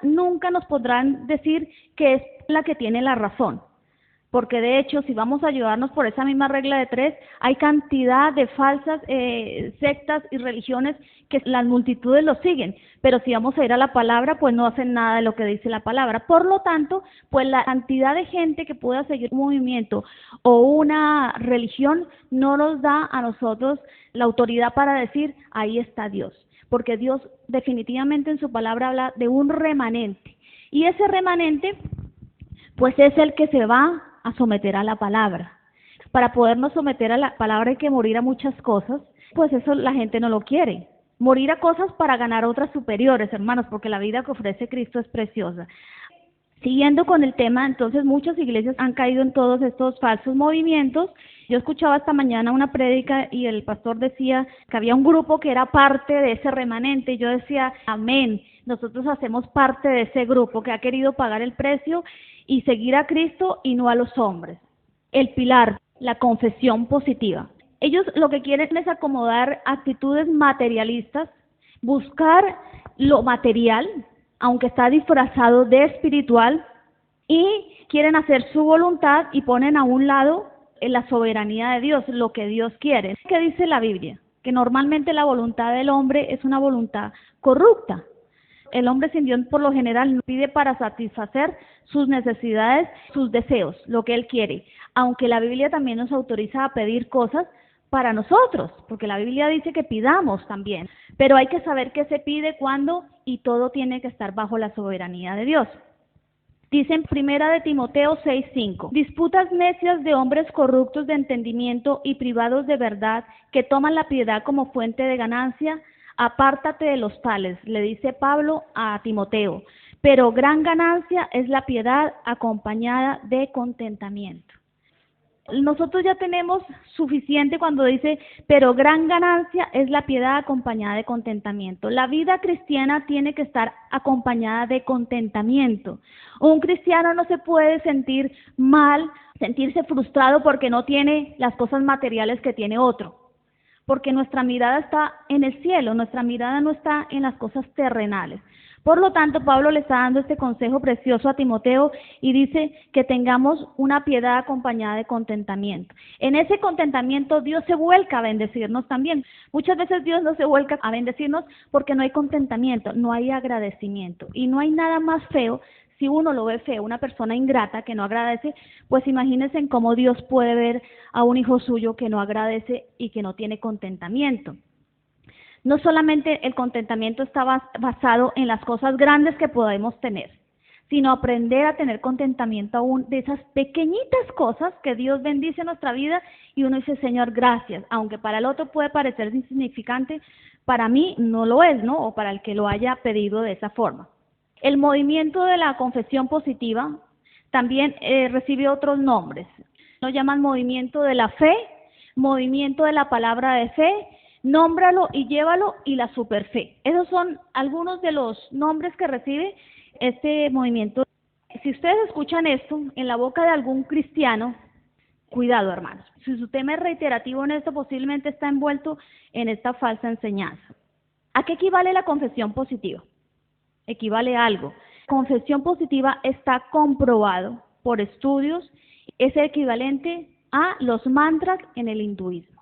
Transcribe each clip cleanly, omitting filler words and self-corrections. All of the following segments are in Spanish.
nunca nos podrán decir que es la que tiene la razón. Porque de hecho, si vamos a ayudarnos por esa misma regla de 3, hay cantidad de falsas sectas y religiones que las multitudes lo siguen, pero si vamos a ir a la palabra, pues no hacen nada de lo que dice la palabra. Por lo tanto, pues la cantidad de gente que pueda seguir un movimiento o una religión no nos da a nosotros la autoridad para decir, ahí está Dios. Porque Dios definitivamente en su palabra habla de un remanente. Y ese remanente, pues es el que se va a someter a la palabra. Para podernos someter a la palabra hay que morir a muchas cosas, pues eso la gente no lo quiere. Morir a cosas para ganar otras superiores, hermanos, porque la vida que ofrece Cristo es preciosa. Siguiendo con el tema, entonces muchas iglesias han caído en todos estos falsos movimientos. Yo escuchaba esta mañana una prédica y el pastor decía que había un grupo que era parte de ese remanente, y yo decía, amén, nosotros hacemos parte de ese grupo que ha querido pagar el precio y seguir a Cristo y no a los hombres. El pilar, la confesión positiva. Ellos lo que quieren es acomodar actitudes materialistas, buscar lo material, aunque está disfrazado de espiritual, y quieren hacer su voluntad y ponen a un lado la soberanía de Dios, lo que Dios quiere. ¿Qué dice la Biblia? Que normalmente la voluntad del hombre es una voluntad corrupta. El hombre sin Dios por lo general no pide para satisfacer sus necesidades, sus deseos, lo que él quiere. Aunque la Biblia también nos autoriza a pedir cosas para nosotros, porque la Biblia dice que pidamos también. Pero hay que saber qué se pide, cuándo, y todo tiene que estar bajo la soberanía de Dios. Dice en 1 Timoteo 6:5, disputas necias de hombres corruptos de entendimiento y privados de verdad, que toman la piedad como fuente de ganancia. Apártate de los tales, le dice Pablo a Timoteo, pero gran ganancia es la piedad acompañada de contentamiento. Nosotros ya tenemos suficiente cuando dice, pero gran ganancia es la piedad acompañada de contentamiento. La vida cristiana tiene que estar acompañada de contentamiento. Un cristiano no se puede sentir mal, sentirse frustrado porque no tiene las cosas materiales que tiene otro. Porque nuestra mirada está en el cielo, nuestra mirada no está en las cosas terrenales. Por lo tanto, Pablo le está dando este consejo precioso a Timoteo y dice que tengamos una piedad acompañada de contentamiento. En ese contentamiento Dios se vuelca a bendecirnos también. Muchas veces Dios no se vuelca a bendecirnos porque no hay contentamiento, no hay agradecimiento. Y no hay nada más feo. Si uno lo ve feo, una persona ingrata que no agradece, pues imagínense en cómo Dios puede ver a un hijo suyo que no agradece y que no tiene contentamiento. No solamente el contentamiento está basado en las cosas grandes que podemos tener, sino aprender a tener contentamiento aún de esas pequeñitas cosas que Dios bendice en nuestra vida y uno dice, Señor, gracias, aunque para el otro puede parecer insignificante, para mí no lo es, ¿no? O para el que lo haya pedido de esa forma. El movimiento de la confesión positiva también recibe otros nombres. Lo llaman movimiento de la fe, movimiento de la palabra de fe, nómbralo y llévalo, y la superfe. Esos son algunos de los nombres que recibe este movimiento. Si ustedes escuchan esto en la boca de algún cristiano, cuidado, hermanos. Si su tema es reiterativo en esto, posiblemente está envuelto en esta falsa enseñanza. ¿A qué equivale la confesión positiva? Equivale a algo. Confesión positiva está comprobado por estudios, es equivalente a los mantras en el hinduismo.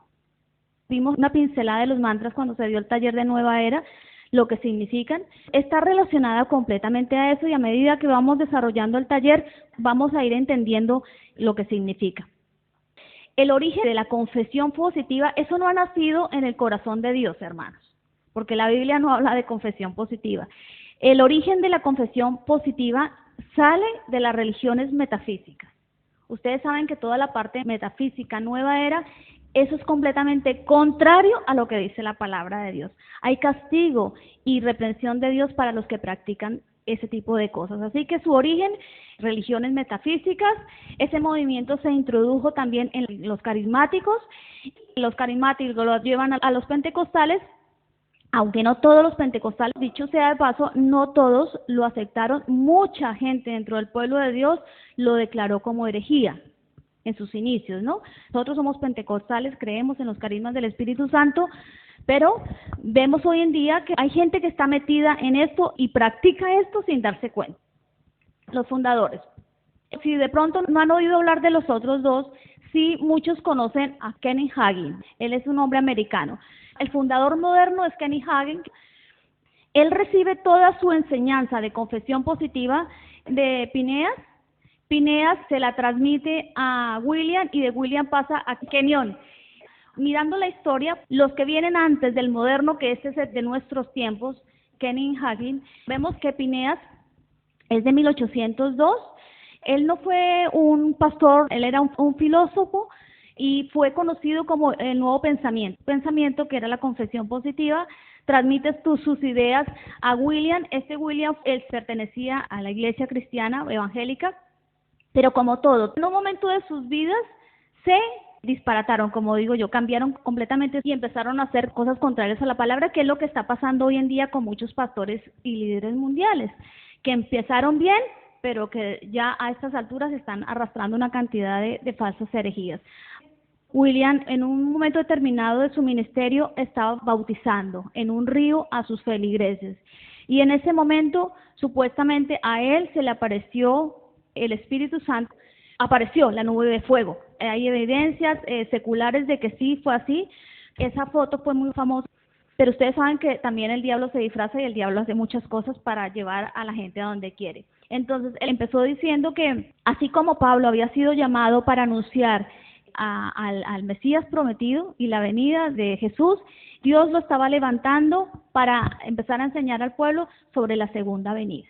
Vimos una pincelada de los mantras cuando se dio el taller de Nueva Era, lo que significan. Está relacionada completamente a eso y a medida que vamos desarrollando el taller vamos a ir entendiendo lo que significa. El origen de la confesión positiva, eso no ha nacido en el corazón de Dios, hermanos, porque la Biblia no habla de confesión positiva. El origen de la confesión positiva sale de las religiones metafísicas. Ustedes saben que toda la parte metafísica, Nueva Era, eso es completamente contrario a lo que dice la palabra de Dios. Hay castigo y reprensión de Dios para los que practican ese tipo de cosas. Así que su origen, religiones metafísicas, ese movimiento se introdujo también en los carismáticos. Los carismáticos los llevan a los pentecostales, aunque no todos los pentecostales, dicho sea de paso, no todos lo aceptaron. Mucha gente dentro del pueblo de Dios lo declaró como herejía en sus inicios, ¿no? Nosotros somos pentecostales, creemos en los carismas del Espíritu Santo, Pero vemos hoy en día que hay gente que está metida en esto y practica esto sin darse cuenta. Los fundadores. Si de pronto no han oído hablar de los otros dos, sí muchos conocen a Kenny Hagin. Él es un hombre americano. El fundador moderno es Kenny Hagin. Él recibe toda su enseñanza de confesión positiva de Phineas. Phineas se la transmite a William y de William pasa a Kenyon. Mirando la historia, los que vienen antes del moderno, que este es de nuestros tiempos, Kenny Hagin, vemos que Phineas es de 1802. Él no fue un pastor, él era un filósofo y fue conocido como el nuevo pensamiento que era la confesión positiva. Transmite sus ideas a William. William, él pertenecía a la iglesia cristiana evangélica, pero como todo, en un momento de sus vidas se disparataron, como digo yo, cambiaron completamente y empezaron a hacer cosas contrarias a la palabra, que es lo que está pasando hoy en día con muchos pastores y líderes mundiales, que empezaron bien, pero que ya a estas alturas están arrastrando una cantidad de falsas herejías. William, en un momento determinado de su ministerio, estaba bautizando en un río a sus feligreses. Y en ese momento, supuestamente, a él se le apareció el Espíritu Santo, apareció la nube de fuego. Hay evidencias seculares de que sí fue así. Esa foto fue muy famosa. Pero ustedes saben que también el diablo se disfraza y el diablo hace muchas cosas para llevar a la gente a donde quiere. Entonces, él empezó diciendo que, así como Pablo había sido llamado para anunciar al Mesías prometido y la venida de Jesús, Dios lo estaba levantando para empezar a enseñar al pueblo sobre la segunda venida.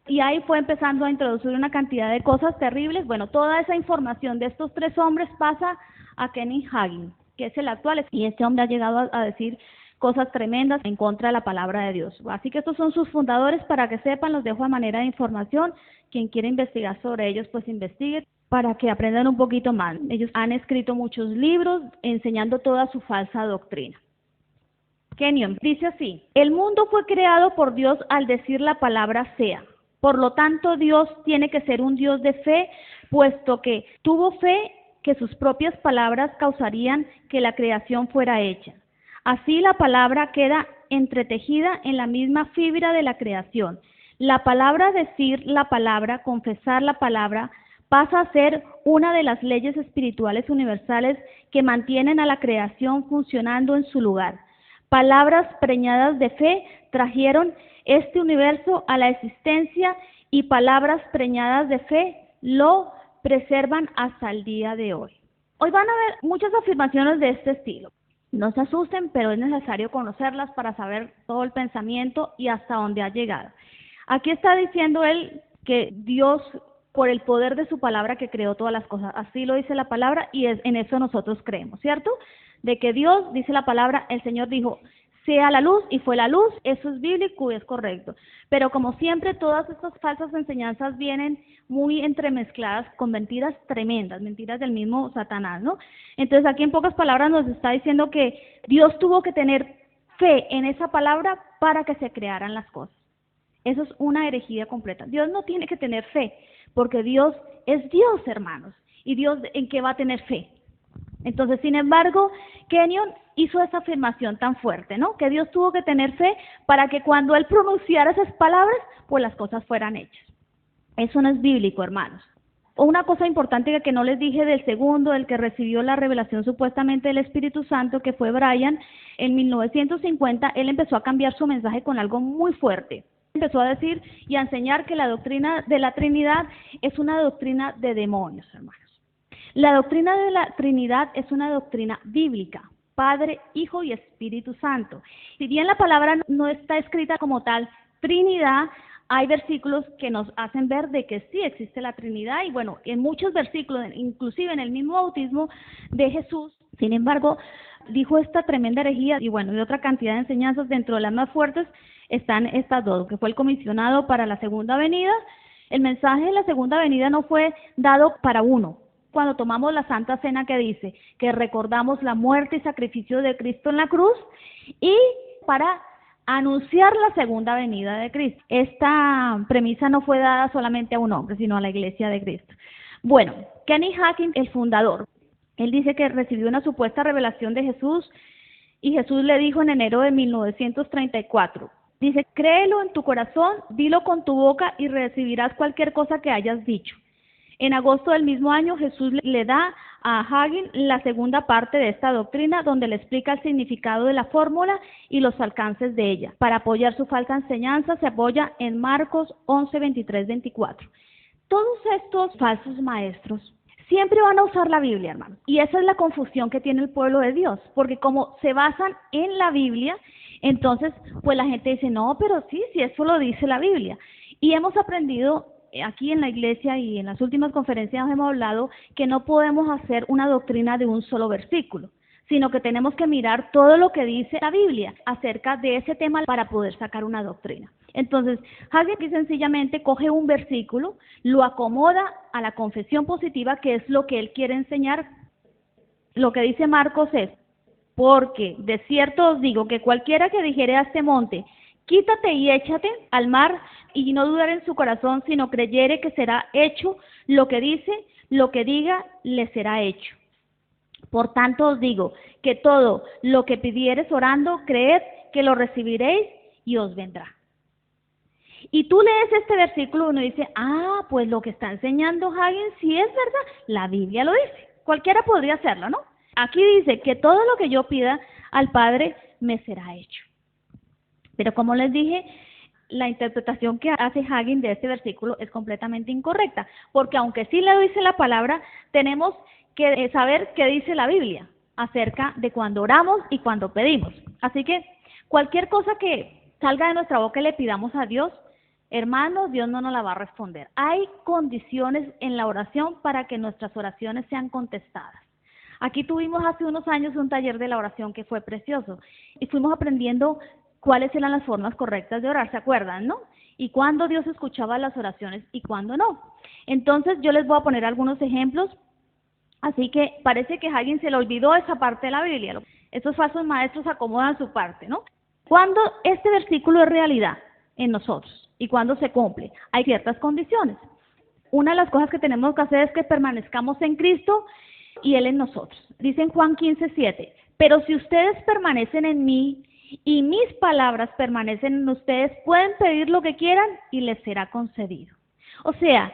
Y ahí fue empezando a introducir una cantidad de cosas terribles. Bueno, toda esa información de estos tres hombres pasa a Kenny Hagin, que es el actual, y este hombre ha llegado a decir cosas tremendas en contra de la palabra de Dios. Así que estos son sus fundadores, para que sepan, los dejo a manera de información. Quien quiera investigar sobre ellos, pues investigue para que aprendan un poquito más. Ellos han escrito muchos libros enseñando toda su falsa doctrina. Kenyon dice así: el mundo fue creado por Dios al decir la palabra sea. Por lo tanto, Dios tiene que ser un Dios de fe, puesto que tuvo fe que sus propias palabras causarían que la creación fuera hecha. Así la palabra queda entretejida en la misma fibra de la creación. La palabra decir la palabra, confesar la palabra, pasa a ser una de las leyes espirituales universales que mantienen a la creación funcionando en su lugar. Palabras preñadas de fe trajeron este universo a la existencia y palabras preñadas de fe lo preservan hasta el día de hoy. Hoy van a ver muchas afirmaciones de este estilo. No se asusten, pero es necesario conocerlas para saber todo el pensamiento y hasta dónde ha llegado. Aquí está diciendo él que Dios, por el poder de su palabra, que creó todas las cosas. Así lo dice la palabra y en eso nosotros creemos, ¿cierto? De que Dios, dice la palabra, el Señor dijo, sea la luz, y fue la luz. Eso es bíblico y es correcto. Pero como siempre, todas estas falsas enseñanzas vienen muy entremezcladas con mentiras tremendas, mentiras del mismo Satanás, ¿no? Entonces aquí en pocas palabras nos está diciendo que Dios tuvo que tener fe en esa palabra para que se crearan las cosas. Eso es una herejía completa. Dios no tiene que tener fe, porque Dios es Dios, hermanos. ¿Y Dios en qué va a tener fe? Entonces, sin embargo, Kenyon hizo esa afirmación tan fuerte, ¿no? Que Dios tuvo que tener fe para que cuando Él pronunciara esas palabras, pues las cosas fueran hechas. Eso no es bíblico, hermanos. Una cosa importante que no les dije del segundo, del que recibió la revelación supuestamente del Espíritu Santo, que fue Brian, en 1950, él empezó a cambiar su mensaje con algo muy fuerte. Empezó a decir y a enseñar que la doctrina de la Trinidad es una doctrina de demonios, hermanos. La doctrina de la Trinidad es una doctrina bíblica, Padre, Hijo y Espíritu Santo. Si bien la palabra no está escrita como tal, Trinidad, hay versículos que nos hacen ver de que sí existe la Trinidad, y bueno, en muchos versículos, inclusive en el mismo bautismo de Jesús, sin embargo, dijo esta tremenda herejía, y bueno, y otra cantidad de enseñanzas. Dentro de las más fuertes están estas dos, que fue el comisionado para la segunda venida. El mensaje de la segunda venida no fue dado para uno. Cuando tomamos la Santa Cena, que dice que recordamos la muerte y sacrificio de Cristo en la cruz, y para anunciar la segunda venida de Cristo. Esta premisa no fue dada solamente a un hombre, sino a la iglesia de Cristo. Bueno, Kenny Hagin, el fundador, él dice que recibió una supuesta revelación de Jesús Y Jesús le dijo en enero de 1934, dice, créelo en tu corazón, dilo con tu boca y recibirás cualquier cosa que hayas dicho. En agosto del mismo año, Jesús le da a Hagin la segunda parte de esta doctrina, donde le explica el significado de la fórmula y los alcances de ella. Para apoyar su falsa enseñanza, se apoya en Marcos 11, 23, 24. Todos estos falsos maestros siempre van a usar la Biblia, hermano. Y esa es la confusión que tiene el pueblo de Dios, porque como se basan en la Biblia, entonces pues la gente dice, no, pero sí, eso lo dice la Biblia. Y hemos aprendido aquí en la iglesia y en las últimas conferencias hemos hablado que no podemos hacer una doctrina de un solo versículo, sino que tenemos que mirar todo lo que dice la Biblia acerca de ese tema para poder sacar una doctrina. Entonces, Hagin aquí sencillamente coge un versículo, lo acomoda a la confesión positiva, que es lo que él quiere enseñar. Lo que dice Marcos es, porque de cierto os digo que cualquiera que dijere a este monte, quítate y échate al mar, y no dudar en su corazón, sino creyere que será hecho lo que dice, lo que diga, le será hecho. Por tanto os digo que todo lo que pidiereis orando, creed que lo recibiréis y os vendrá. Y tú lees este versículo y uno dice, pues lo que está enseñando Hagin sí es verdad, la Biblia lo dice. Cualquiera podría hacerlo, ¿no? Aquí dice que todo lo que yo pida al Padre me será hecho. Pero como les dije, la interpretación que hace Hagin de este versículo es completamente incorrecta, porque aunque sí le dice la palabra, tenemos que saber qué dice la Biblia acerca de cuando oramos y cuando pedimos. Así que cualquier cosa que salga de nuestra boca y le pidamos a Dios, hermanos, Dios no nos la va a responder. Hay condiciones en la oración para que nuestras oraciones sean contestadas. Aquí tuvimos hace unos años un taller de la oración que fue precioso y fuimos aprendiendo cuáles eran las formas correctas de orar, ¿se acuerdan, no? Y cuándo Dios escuchaba las oraciones y cuándo no. Entonces yo les voy a poner algunos ejemplos, así que parece que a alguien se le olvidó esa parte de la Biblia. Estos falsos maestros acomodan su parte, ¿no? ¿Cuándo este versículo es realidad en nosotros y cuándo se cumple? Hay ciertas condiciones. Una de las cosas que tenemos que hacer es que permanezcamos en Cristo y Él en nosotros. Dice en Juan 15:7, pero si ustedes permanecen en mí y mis palabras permanecen en ustedes, pueden pedir lo que quieran y les será concedido. O sea,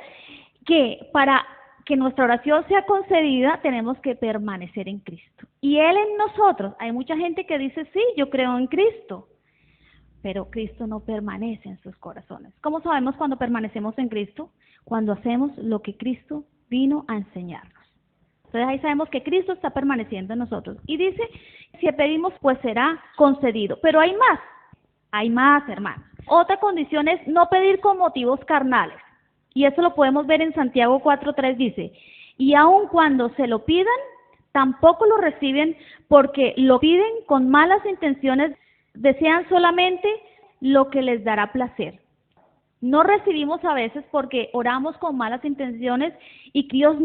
que para que nuestra oración sea concedida, tenemos que permanecer en Cristo. Y Él en nosotros. Hay mucha gente que dice, sí, yo creo en Cristo, pero Cristo no permanece en sus corazones. ¿Cómo sabemos cuando permanecemos en Cristo? Cuando hacemos lo que Cristo vino a enseñarnos. Entonces ahí sabemos que Cristo está permaneciendo en nosotros. Y dice, si pedimos, pues será concedido. Pero hay más, hermanos. Otra condición es no pedir con motivos carnales. Y eso lo podemos ver en Santiago 4:3, dice, y aun cuando se lo pidan, tampoco lo reciben porque lo piden con malas intenciones, desean solamente lo que les dará placer. No recibimos a veces porque oramos con malas intenciones y Dios